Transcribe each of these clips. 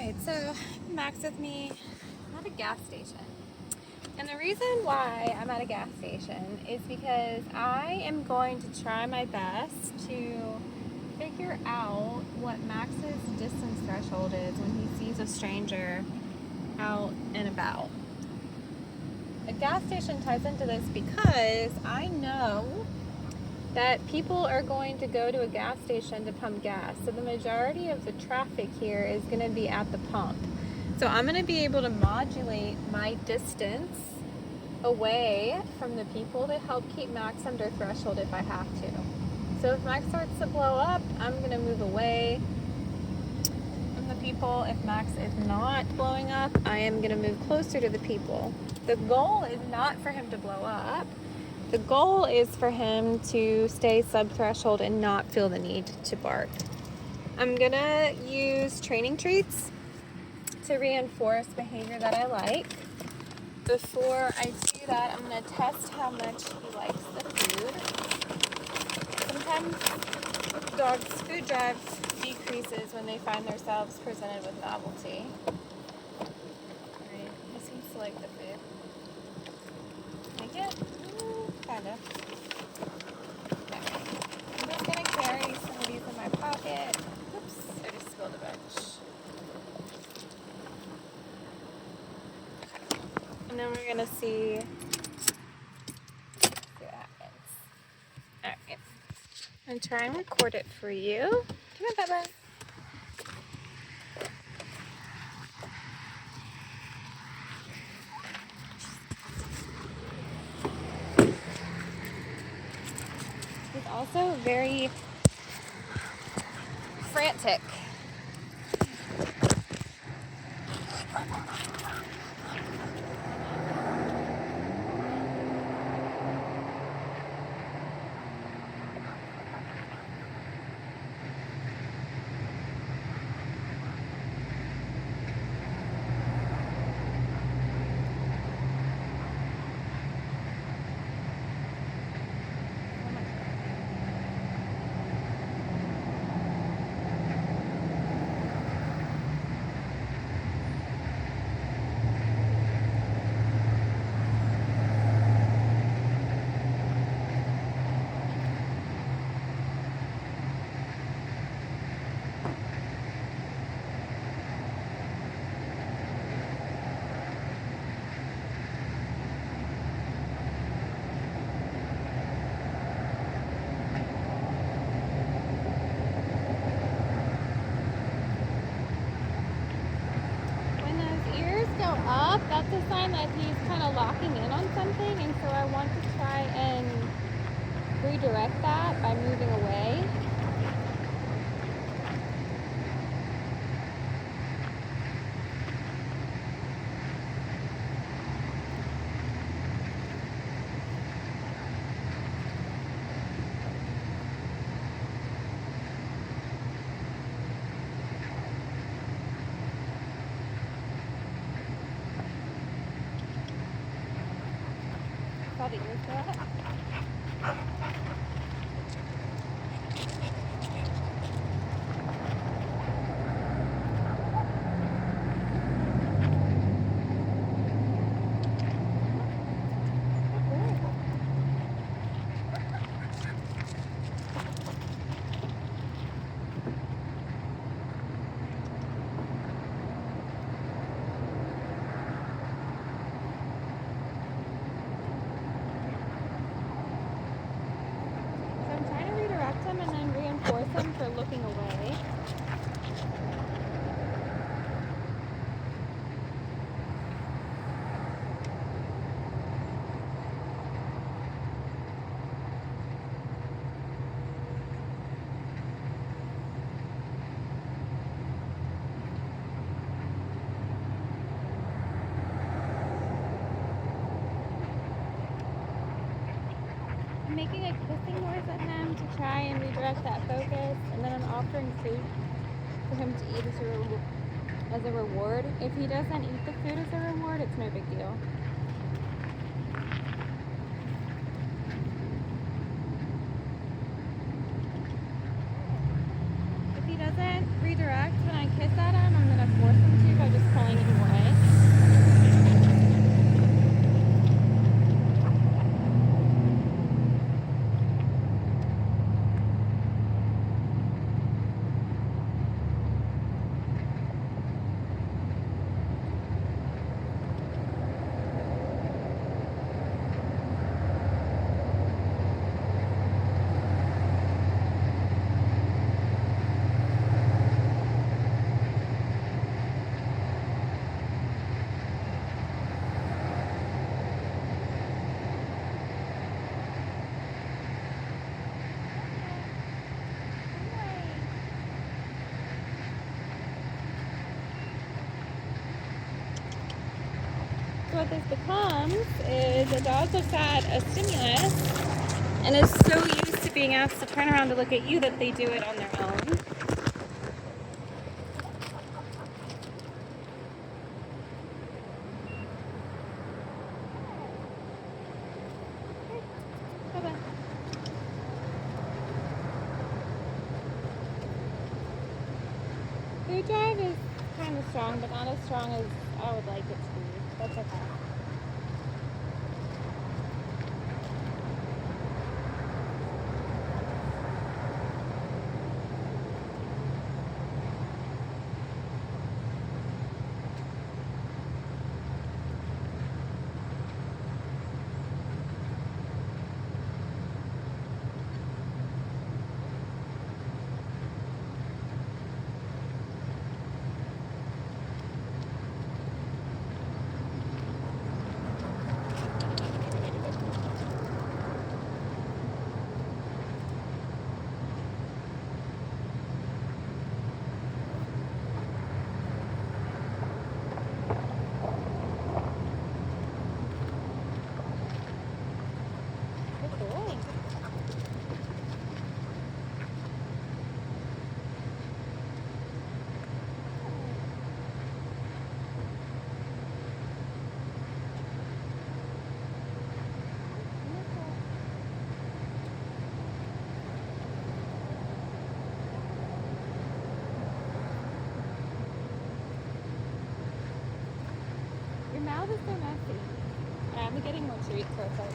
Alright, so Max with me at a gas station. And the reason why I'm at a gas station is because I am going to try my best to figure out what Max's distance threshold is when he sees a stranger out and about. A gas station ties into this because I know that people are going to go to a gas station to pump gas. So the majority of the traffic here is going to be at the pump. So I'm going to be able to modulate my distance away from the people to help keep Max under threshold if I have to. So if Max starts to blow up, I'm going to move away from the people. If Max is not blowing up, I am going to move closer to the people. The goal is not for him to blow up. The goal is for him to stay sub-threshold and not feel the need to bark. I'm gonna use training treats to reinforce behavior that I like. Before I do that, I'm gonna test how much he likes the food. Sometimes dogs' food drive decreases when they find themselves presented with novelty. Right, he seems to like the food. Like it? Kind of. Okay. I'm just going to carry some of these in my pocket. Oops, I just spilled a bunch. Okay. And then we're going to see what happens. Alright. I'm going to try and record it for you. Come on, Bubba. He's also very frantic. Up, that's a sign that he's kind of locking in on something, and so I want to try and redirect that by moving away. Saw the ears go up. Him and then reinforce him for looking away. Making a kissing noise at him to try and redirect that focus, and then I'm offering food for him to eat as a reward. If he doesn't eat the food as a reward, it's no big deal. If he doesn't redirect when I kiss at him, I'm going to force him what this becomes is a dog looks at a stimulus and is so used to being asked to turn around to look at you that they do it on their own. Bye-bye. Food drive is kind of strong, but not as strong as I would like it to be. That's okay. Good boy. Your mouth is so messy. I'm getting more treats real quick.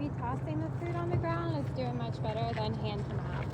Me tossing the food on the ground is doing much better than hand to mouth.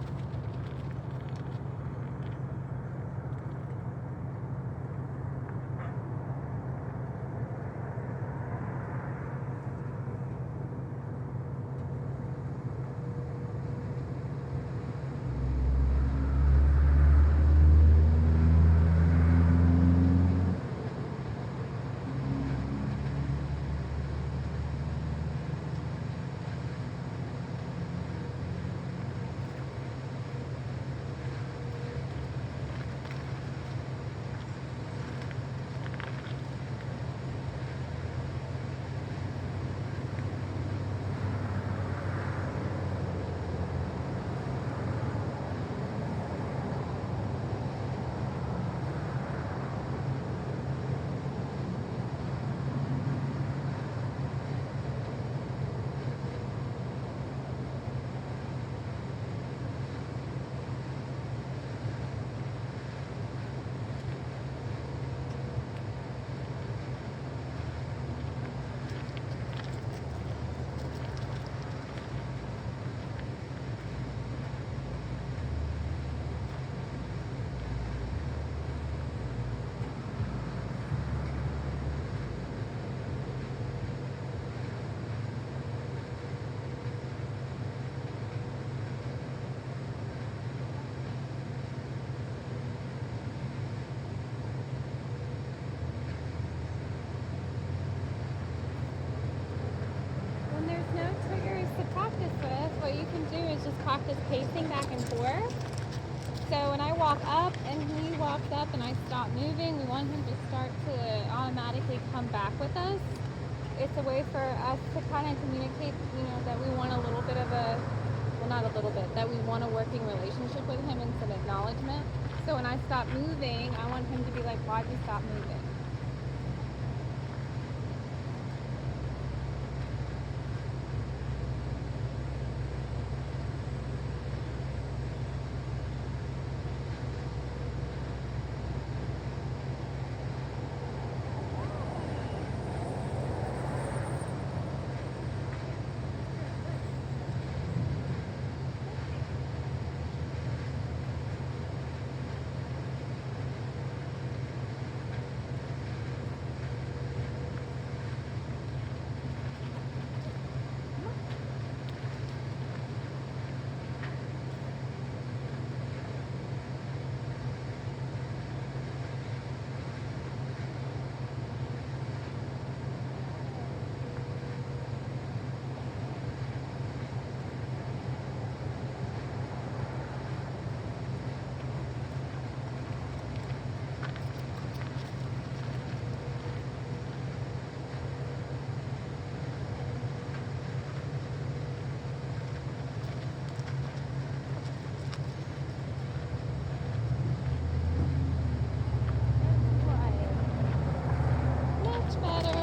practice with, what you can do is just practice pacing back and forth. So when I walk up and he walks up and I stop moving, we want him to start to automatically come back with us. It's a way for us to kind of communicate, that we want a little bit of not a little bit, that we want a working relationship with him and some acknowledgement. So when I stop moving, I want him to be like, why'd you stop moving? Much better.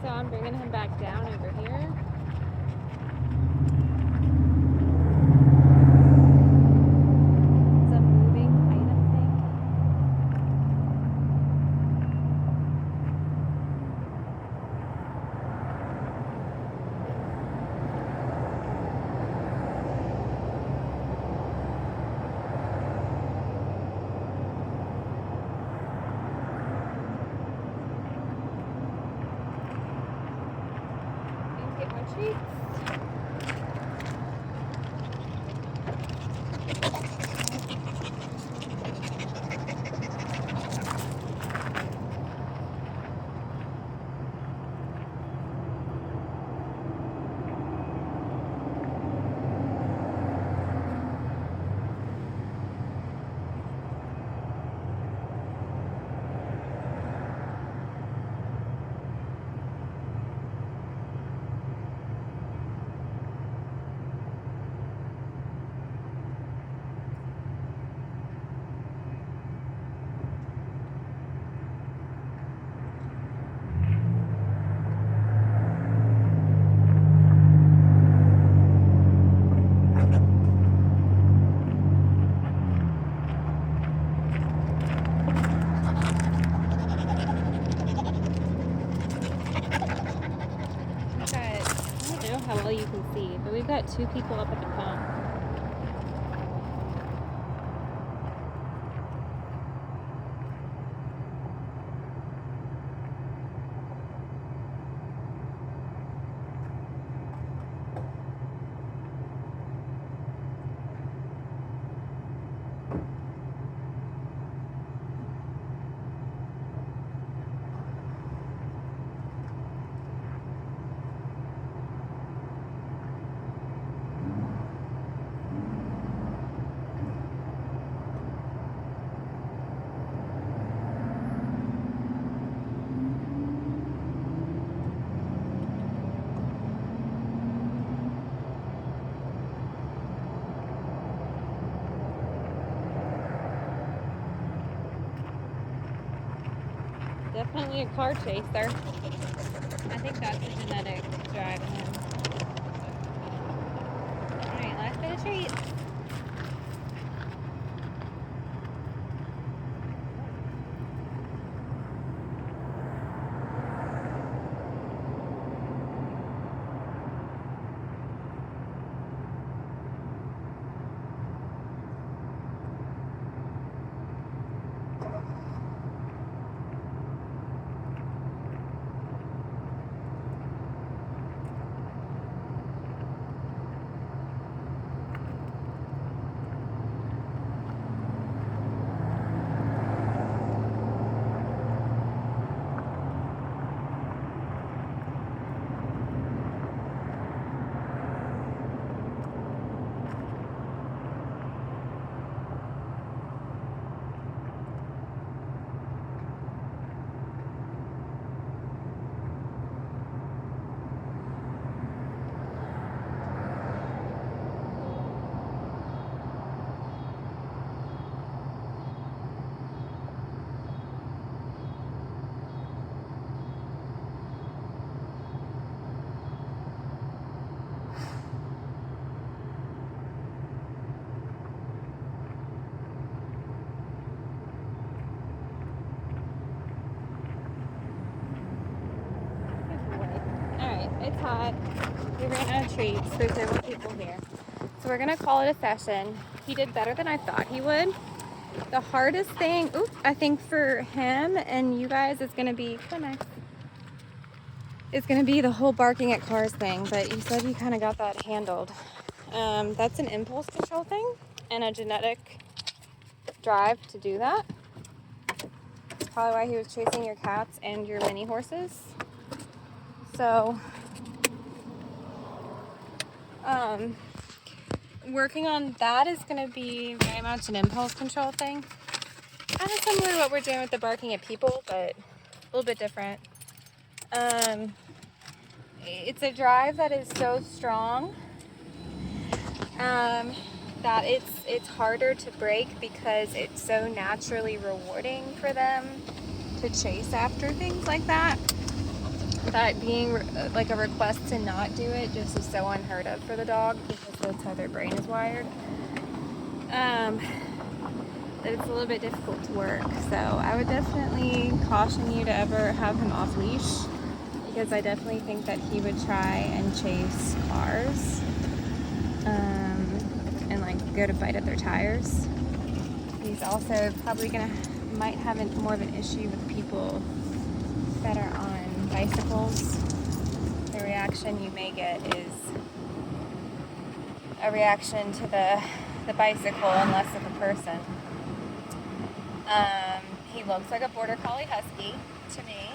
So I'm bringing him back down over here. It's a moving item thing. treats. I don't know how well you can see, but we've got 2 people up at the pump. Definitely a car chaser. I think that's a genetic drive in him. Alright, last bit of treats. It's hot. We ran out of treats. There's no more people here. So we're gonna call it a session. He did better than I thought he would. The hardest thing, I think for him and you guys is gonna be, it's gonna be the whole barking at cars thing, but you said you kind of got that handled. That's an impulse control thing and a genetic drive to do that. That's probably why he was chasing your cats and your mini horses. So, working on that is going to be very much an impulse control thing. Kind of similar to what we're doing with the barking at people, but a little bit different. It's a drive that is so strong that it's harder to break because it's so naturally rewarding for them to chase after things like that. That being like a request to not do it just is so unheard of for the dog because that's how their brain is wired. That it's a little bit difficult to work. So I would definitely caution you to ever have him off leash because I definitely think that he would try and chase cars and like go to bite at their tires. He's also probably might have more of an issue with people that are on bicycles. There reaction you may get is a reaction to the bicycle and less of the person. He looks like a Border Collie Husky to me.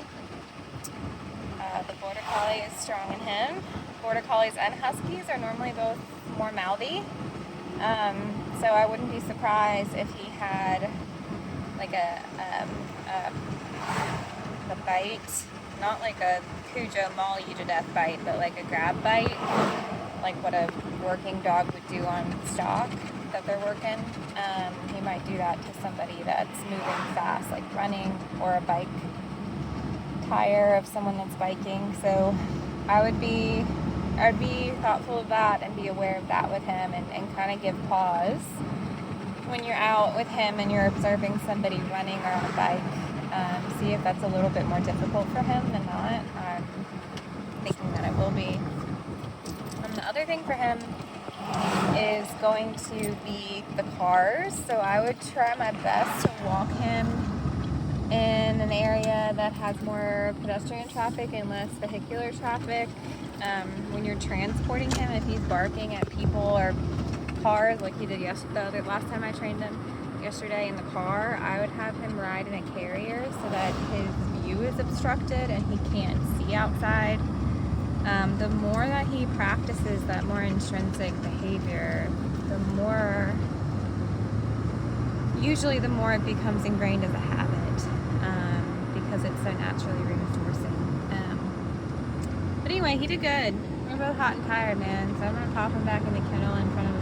The Border Collie is strong in him. Border Collies and Huskies are normally both more mouthy. So I wouldn't be surprised if he had like a bite, not like a Cujo maul you to death bite, but like a grab bite, like what a working dog would do on stock that they're working. He might do that to somebody that's moving fast, like running, or a bike tire of someone that's biking. So I'd be thoughtful of that and be aware of that with him, and kind of give pause when you're out with him and you're observing somebody running or on a bike. See if that's a little bit more difficult for him than not. I'm thinking that it will be. The other thing for him is going to be the cars. So I would try my best to walk him in an area that has more pedestrian traffic and less vehicular traffic. When you're transporting him, if he's barking at people or cars like he did the last time I trained him yesterday in the car, I would have him ride in a carrier so that his view is obstructed and he can't see outside. The more that he practices that more intrinsic behavior, usually the more it becomes ingrained as a habit, because it's so naturally reinforcing. But anyway, he did good. We're both hot and tired, man, so I'm going to pop him back in the kennel in front of